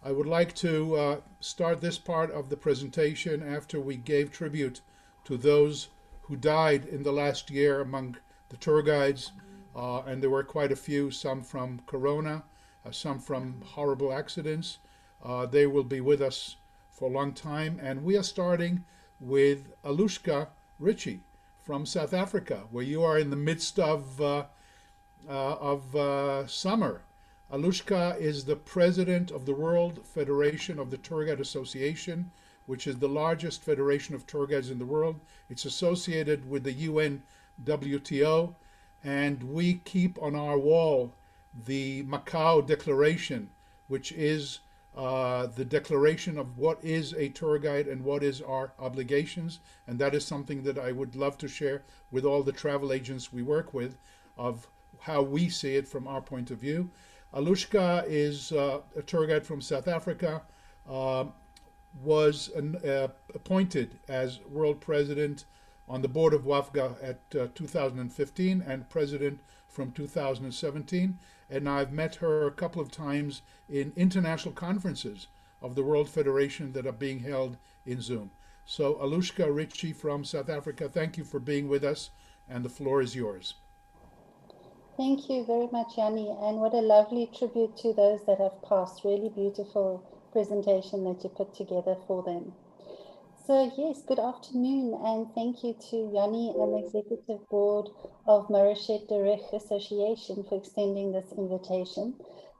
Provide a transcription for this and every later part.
I would like to start this part of the presentation after we gave tribute to those who died in the last year among the tour guides, and there were quite a few, some from Corona, some from horrible accidents. They will be with us for a long time, and we are starting with Alושקה ריצ'י from South Africa, where you are in the midst of summer. Alושקה is the president of the World Federation of the Tour Guide Association, which is the largest federation of tour guides in the world. It's associated with the UN WTO, and we keep on our wall the Macau Declaration, which is the declaration of what is a tour guide and what is our obligations. And that is something that I would love to share with all the travel agents we work with, of how we see it from our point of view. Alושקה is a tour guide from South Africa, was appointed as world president on the board of WFTGA at 2015 and president from 2017. And I've met her a couple of times in international conferences of the World Federation that are being held in Zoom. So Alושקה ריצ'י from South Africa, thank you for being with us, and the floor is yours. Thank you very much, Yanni, and what a lovely tribute to those that have passed. Really beautiful presentation that you put together for them. So yes, good afternoon, and thank you to Yanni and the Executive Board of Mourished Derech Association for extending this invitation.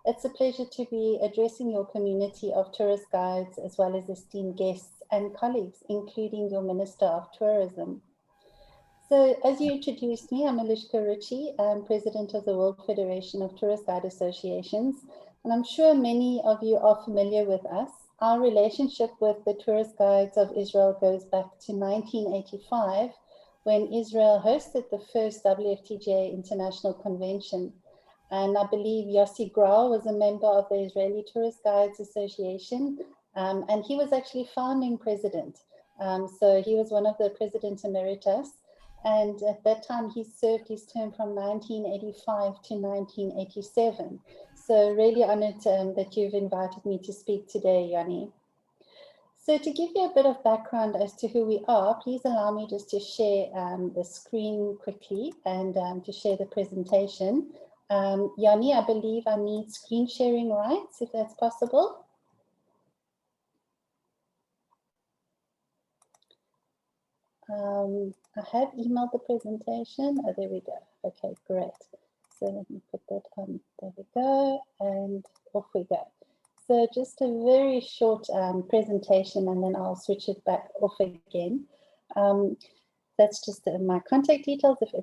It's a pleasure to be addressing your community of tourist guides as well as esteemed guests and colleagues, including your Minister of Tourism. So as you introduced me, I'm Alושקה ריצ'י. I'm president of the World Federation of Tourist Guide Associations, and I'm sure many of you are familiar with us. Our relationship with the tourist guides of Israel goes back to 1985, when Israel hosted the first WFTGA International Convention. And I believe Yossi Grau was a member of the Israeli Tourist Guides Association, and he was actually founding president. So he was one of the presidents emeritus. And at that time, he served his term from 1985 to 1987. So really honored that you've invited me to speak today, Yanni. So to give you a bit of background as to who we are, please allow me just to share the screen quickly and to share the presentation. Yanni, I believe I need screen sharing rights, if that's possible. I have emailed the presentation. Oh, there we go. Okay, great. So let me put that on. There we go, and off we go. So just a very short presentation, and then I'll switch it back off again. That's just my contact details if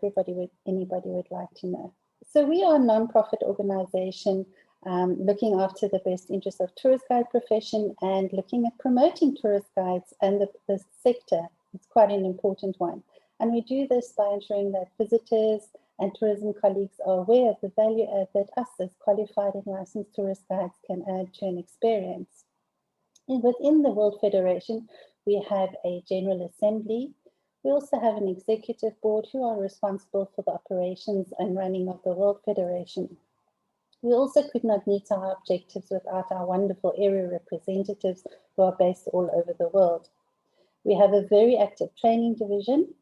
anybody would like to know. So we are a non-profit organization looking after the best interests of tourist guide profession and looking at promoting tourist guides and the sector. It's quite an important one. And we do this by ensuring that visitors and tourism colleagues are aware of the value add that us as qualified and licensed tourist guides can add to an experience. And within the World Federation, we have a General Assembly. We also have an Executive Board who are responsible for the operations and running of the World Federation. We also could not meet our objectives without our wonderful area representatives who are based all over the world. We have a very active training division,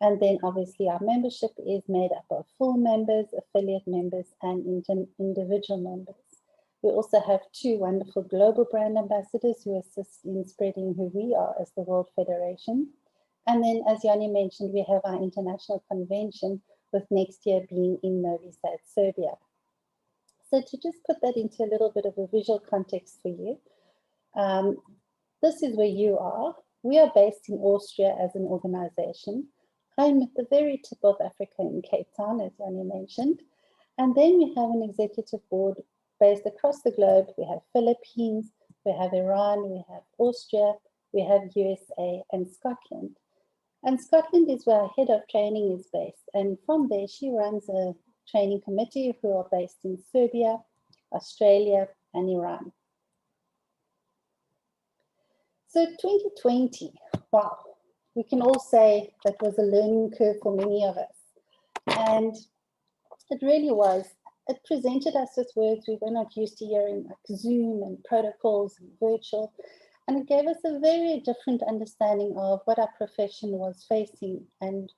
and then obviously our membership is made up of full members, affiliate members, and individual members. We also have 2 wonderful global brand ambassadors who assist in spreading who we are as the World Federation. And then, as Yanni mentioned, we have our international convention, with next year being in Novi Sad, Serbia. So to just put that into a little bit of a visual context for you, this is where you are. We are based in Austria as an organization. I'm at the very tip of Africa in Cape Town, as Yanni mentioned. And then we have an executive board based across the globe. We have Philippines, we have Iran, we have Austria, we have USA and Scotland. And Scotland is where our head of training is based. And from there, she runs a training committee who are based in Serbia, Australia, and Iran. So 2020, wow, we can all say that was a learning curve for many of us. And it really was. it presented us with words we were not used to hearing, like Zoom and protocols and virtual. And it gave us a very different understanding of what our profession was facing, and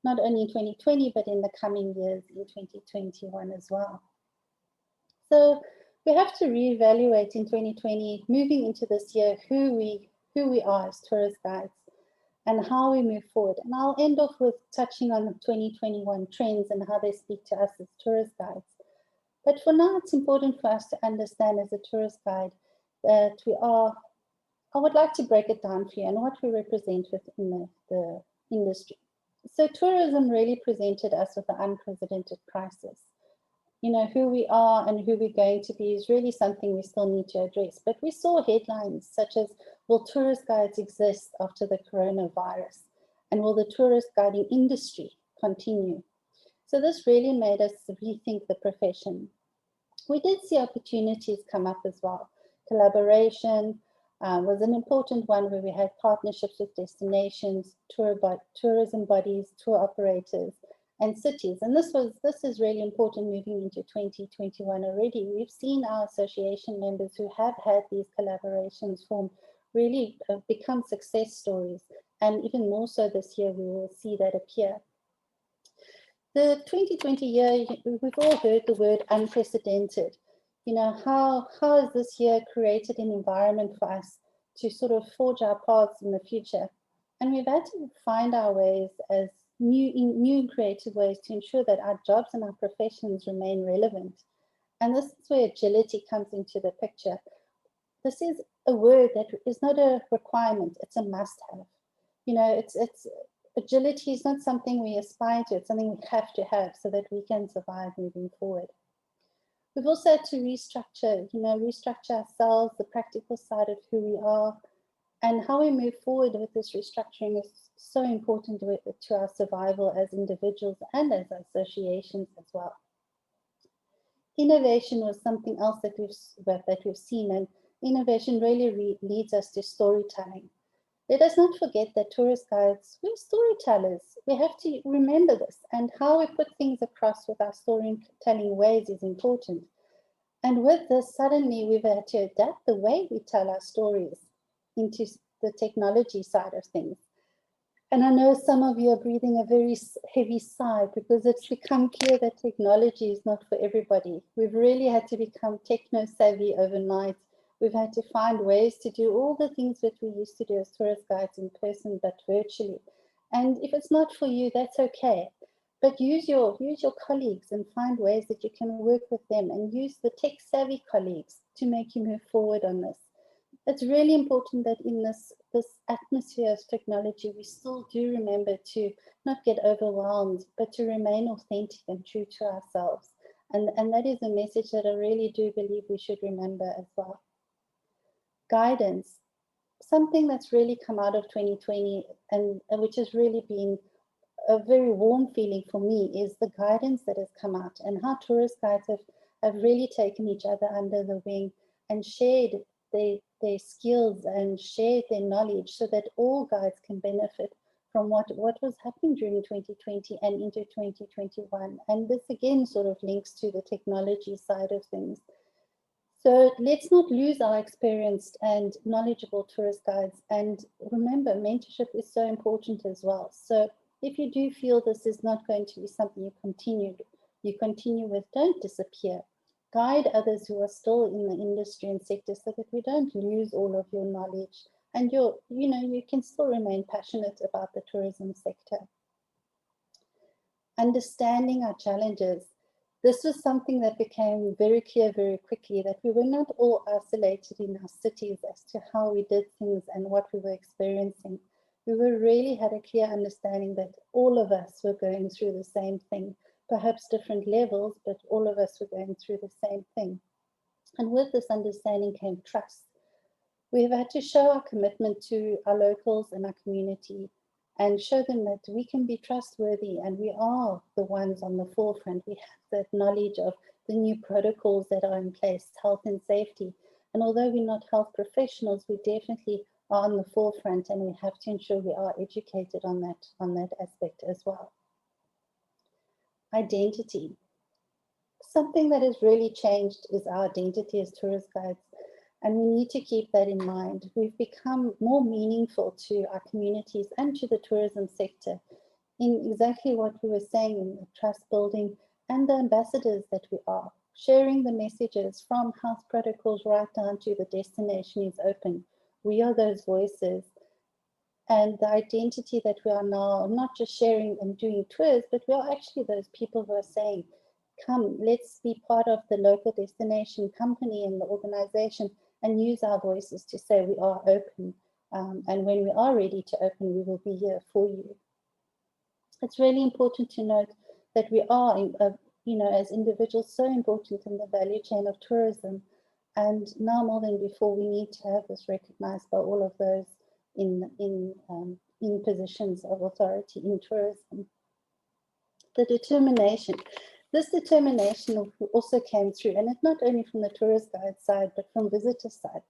not only in 2020, but in the coming years in 2021 as well. So we have to reevaluate in 2020, moving into this year, who we are as tourist guides and how we move forward. And I'll end off with touching on the 2021 trends and how they speak to us as tourist guides. But for now, it's important for us to understand as a tourist guide that I would like to break it down for you and what we represent within the industry. So tourism really presented us with an unprecedented crisis. You know, who we are and who we're going to be is really something we still need to address. But we saw headlines such as, will tourist guides exist after the coronavirus? And will the tourist guiding industry continue? So this really made us rethink the profession. We did see opportunities come up as well. Collaboration was an important one, where we had partnerships with destinations, tourism bodies, tour operators, and cities. And this is really important moving into 2021 already. We've seen our association members who have had these collaborations form really become success stories. And even more so this year, we will see that appear. The 2020 year, we've all heard the word unprecedented. You know, how has this year created an environment for us to sort of forge our paths in the future? And we've had to find our ways as new creative ways to ensure that our jobs and our professions remain relevant. And this is where agility comes into the picture. This is a word that is not a requirement, it's a must-have. You know, agility is not something we aspire to, it's something we have to have so that we can survive moving forward. We've also had to restructure ourselves, the practical side of who we are, and how we move forward with this restructuring is so important to our survival as individuals and as associations as well. Innovation was something else that we've seen, and innovation really leads us to storytelling. Let us not forget that tourist guides, we're storytellers. We have to remember this, and how we put things across with our storytelling ways is important. And with this, suddenly we've had to adapt the way we tell our stories into the technology side of things. And I know some of you are breathing a very heavy sigh because it's become clear that technology is not for everybody. We've really had to become techno-savvy overnight. We've had to find ways to do all the things that we used to do as tourist guides in person, but virtually. And if it's not for you, that's okay. But use your colleagues and find ways that you can work with them, and use the tech-savvy colleagues to make you move forward on this. It's really important that in this atmosphere of technology, we still do remember to not get overwhelmed, but to remain authentic and true to ourselves. And that is a message that I really do believe we should remember as well. Guidance, something that's really come out of 2020 and which has really been a very warm feeling for me, is the guidance that has come out, and how tourist guides have really taken each other under the wing and shared their skills and shared their knowledge so that all guides can benefit from what was happening during 2020 and into 2021. And this again sort of links to the technology side of things. So let's not lose our experienced and knowledgeable tourist guides. And remember, mentorship is so important as well. So if you do feel this is not going to be something you continue with, don't disappear. Guide others who are still in the industry and sector so that we don't lose all of your knowledge, and you can still remain passionate about the tourism sector. Understanding our challenges. This was something that became very clear very quickly, that we were not all isolated in our cities as to how we did things and what we were experiencing. We really had a clear understanding that all of us were going through the same thing, perhaps different levels, but all of us were going through the same thing. And with this understanding came trust. We've had to show our commitment to our locals and our community, and show them that we can be trustworthy and we are the ones on the forefront. We have that knowledge of the new protocols that are in place, health and safety. And although we're not health professionals, we definitely are on the forefront, and we have to ensure we are educated on that aspect as well. Identity. something that has really changed is our identity as tourist guides. And we need to keep that in mind. We've become more meaningful to our communities and to the tourism sector in exactly what we were saying in the trust building and the ambassadors that we are. Sharing the messages from health protocols right down to the destination is open. We are those voices. And the identity that we are now, not just sharing and doing tours, but we are actually those people who are saying, come, let's be part of the local destination company and the organization and use our voices to say we are open. And when we are ready to open, we will be here for you. It's really important to note that we are, as individuals, so important in the value chain of tourism. And now more than before, we need to have this recognized by all of those in positions of authority in tourism. The determination. This determination also came through, and it's not only from the tourist guide side, but from visitor side.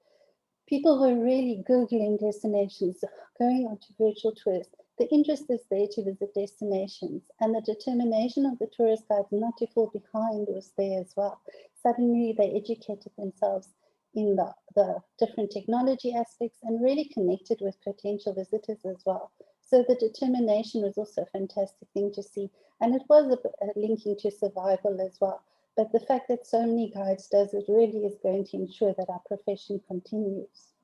People who are really Googling destinations, going onto virtual tours. The interest is there to visit destinations, and the determination of the tourist guides not to fall behind was there as well. Suddenly they educated themselves in the different technology aspects and really connected with potential visitors as well. So the determination was also a fantastic thing to see. And it was a linking to survival as well. But the fact that so many guides does it really is going to ensure that our profession continues.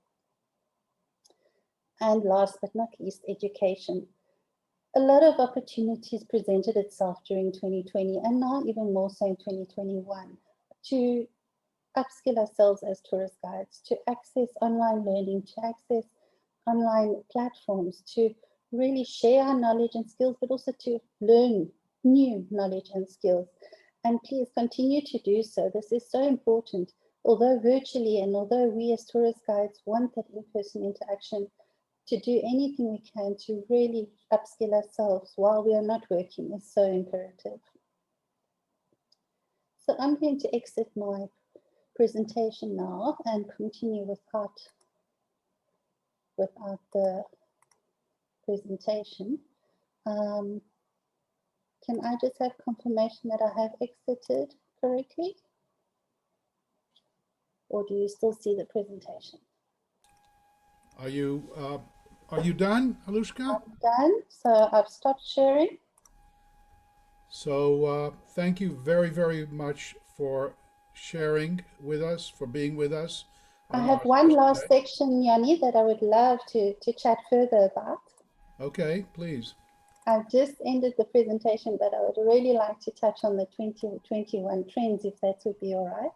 And last but not least, education. A lot of opportunities presented itself during 2020 and now even more so in 2021 to upskill ourselves as tourist guides, to access online learning, to access online platforms, to really share our knowledge and skills, but also to learn new knowledge and skills. And please continue to do so. This is so important. Although virtually and although we as tourist guides want that in-person interaction, to do anything we can to really upskill ourselves while we are not working is so imperative. So I'm going to exit my presentation now and continue without the presentation. Can I just have confirmation that I have exited correctly? Or do you still see the presentation? Are you done, Alושקה? I'm done, so I've stopped sharing. So thank you very, very much for sharing with us, for being with us. I have one last section, Yanni, that I would love to chat further about. Okay, please. I've just ended the presentation, but I would really like to touch on the 2021 trends, if that would be all right.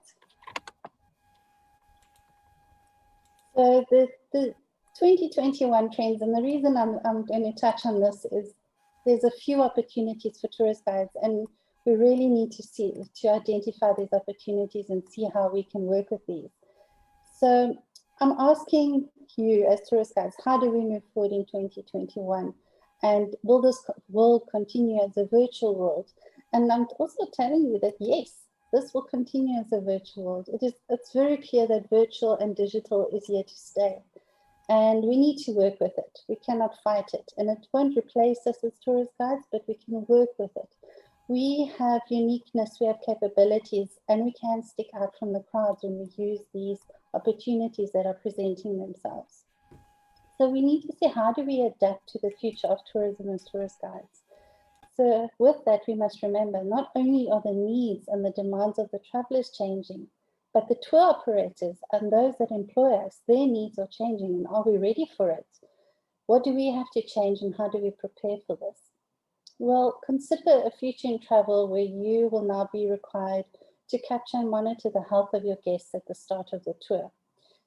So the 2021 trends, and the reason I'm going to touch on this is there's a few opportunities for tourist guides, and we really need to identify these opportunities and see how we can work with these. So I'm asking you as tourist guides, how do we move forward in 2021? And will this world continue as a virtual world? And I'm also telling you that yes, this will continue as a virtual world. It's very clear that virtual and digital is here to stay. And we need to work with it. We cannot fight it. And it won't replace us as tourist guides, but we can work with it. We have uniqueness, we have capabilities, and we can stick out from the crowds when we use these opportunities that are presenting themselves. So we need to see, how do we adapt to the future of tourism as tourist guides? So with that, we must remember, not only are the needs and the demands of the travelers changing, but the tour operators and those that employ us, their needs are changing, and are we ready for it? What do we have to change, and how do we prepare for this? Well, consider a future in travel where you will now be required to capture and monitor the health of your guests at the start of the tour.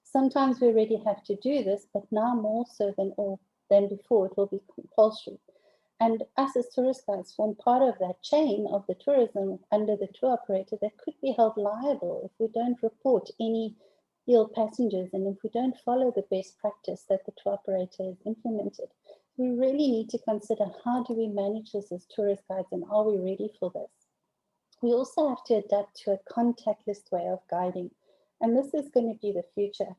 Sometimes we already have to do this, but now more so than before, it will be compulsory. And us as tourist guides form part of that chain of the tourism under the tour operator that could be held liable if we don't report any ill passengers and if we don't follow the best practice that the tour operator has implemented. We really need to consider, how do we manage this as tourist guides, and are we ready for this? We also have to adapt to a contactless way of guiding. And this is going to be the future.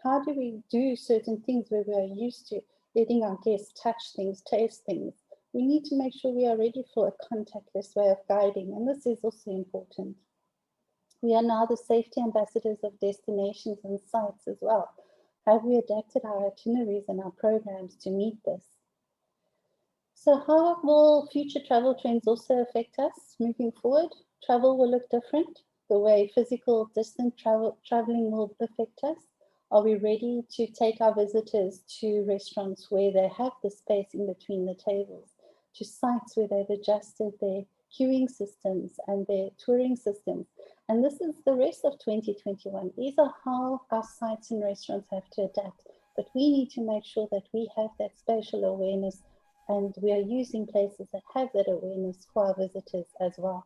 How do we do certain things where we are used to letting our guests touch things, taste things? We need to make sure we are ready for a contactless way of guiding, and this is also important. We are now the safety ambassadors of destinations and sites as well. Have we adapted our itineraries and our programs to meet this? So how will future travel trends also affect us moving forward? Travel will look different. The way physical distant traveling will affect us. Are we ready to take our visitors to restaurants where they have the space in between the tables, to sites where they've adjusted their queuing systems and their touring systems? And this is the rest of 2021. These are how our sites and restaurants have to adapt. But we need to make sure that we have that spatial awareness and we are using places that have that awareness for our visitors as well.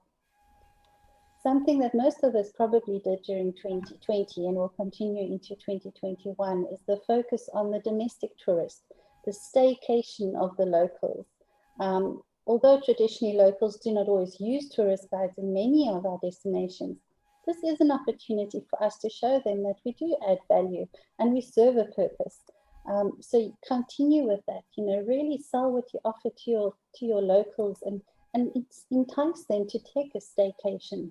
Something that most of us probably did during 2020 and will continue into 2021 is the focus on the domestic tourist, the staycation of the locals. Although traditionally locals do not always use tourist guides in many of our destinations, this is an opportunity for us to show them that we do add value and we serve a purpose. So continue with that, really sell what you offer to your locals and entice them to take a staycation.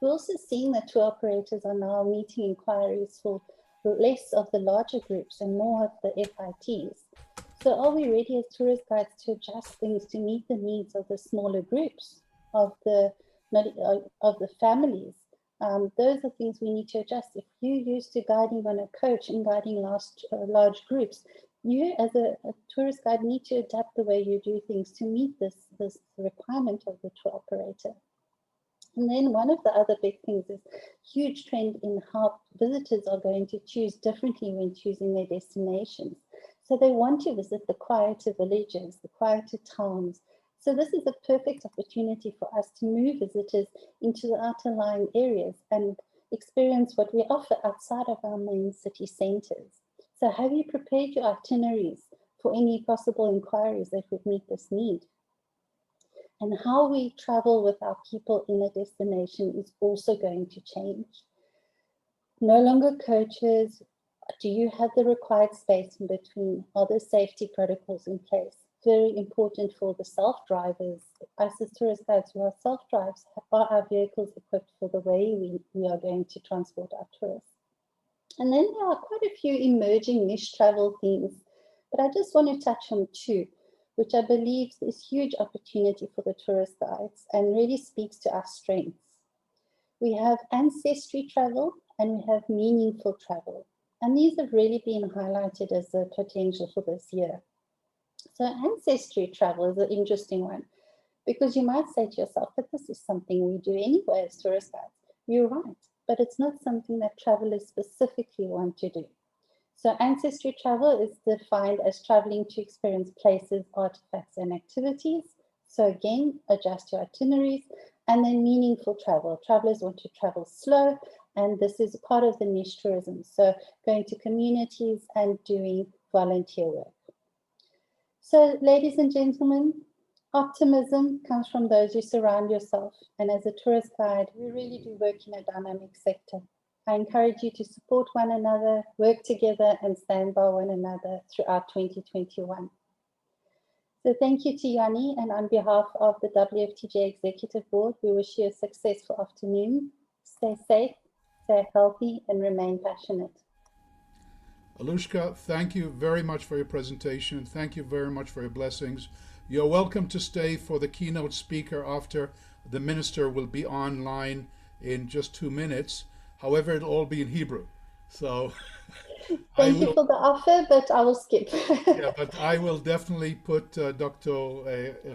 We're also seeing that tour operators are now meeting inquiries for less of the larger groups and more of the FITs. So are we ready as tourist guides to adjust things to meet the needs of the smaller groups, of the families? Those are things we need to adjust. If you're used to guiding on a coach and guiding large groups, you as a tourist guide need to adapt the way you do things to meet this requirement of the tour operator. And then one of the other big things is huge trend in how visitors are going to choose differently when choosing their destinations. So they want to visit the quieter villages, the quieter towns. So this is a perfect opportunity for us to move visitors into the outer-lying areas and experience what we offer outside of our main city centres. So have you prepared your itineraries for any possible inquiries that would meet this need? And how we travel with our people in a destination is also going to change. No longer coaches. Do you have the required space in between? Are there safety protocols in place? Very important for the self-drivers. Us as tourist guides who are self-drives, are our vehicles equipped for the way we are going to transport our tourists? And then there are quite a few emerging niche travel themes, but I just want to touch on two, which I believe is huge opportunity for the tourist guides and really speaks to our strengths. We have ancestry travel and we have meaningful travel. And these have really been highlighted as a potential for this year. So ancestry travel is an interesting one because you might say to yourself, but this is something we do anyway as tourist guides. You're right, but it's not something that travelers specifically want to do. So ancestry travel is defined as traveling to experience places, artifacts, and activities. So again, adjust your itineraries. And then meaningful travel. Travelers want to travel slow, and this is part of the niche tourism. So going to communities and doing volunteer work. So ladies and gentlemen, optimism comes from those you surround yourself. And as a tourist guide, we really do work in a dynamic sector. I encourage you to support one another, work together, and stand by one another throughout 2021. So thank you to Yanni, and on behalf of the WFTGA Executive Board, we wish you a successful afternoon. Stay safe, stay healthy, and remain passionate. Alושקה, thank you very much for your presentation. Thank you very much for your blessings. You're welcome to stay for the keynote speaker after the minister will be online in just 2 minutes. However, it'll all be in Hebrew. So thank you for the offer, but I will skip. Yeah, but I will definitely put Dr.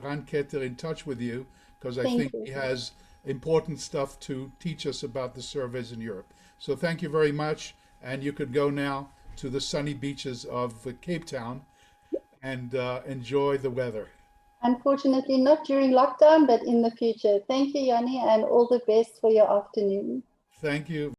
Ran Keter in touch with you because I think he has important stuff to teach us about the surveys in Europe. So thank you very much. And you could go now to the sunny beaches of Cape Town and enjoy the weather. Unfortunately, not during lockdown, but in the future. Thank you, Yanni, and all the best for your afternoon. Thank you.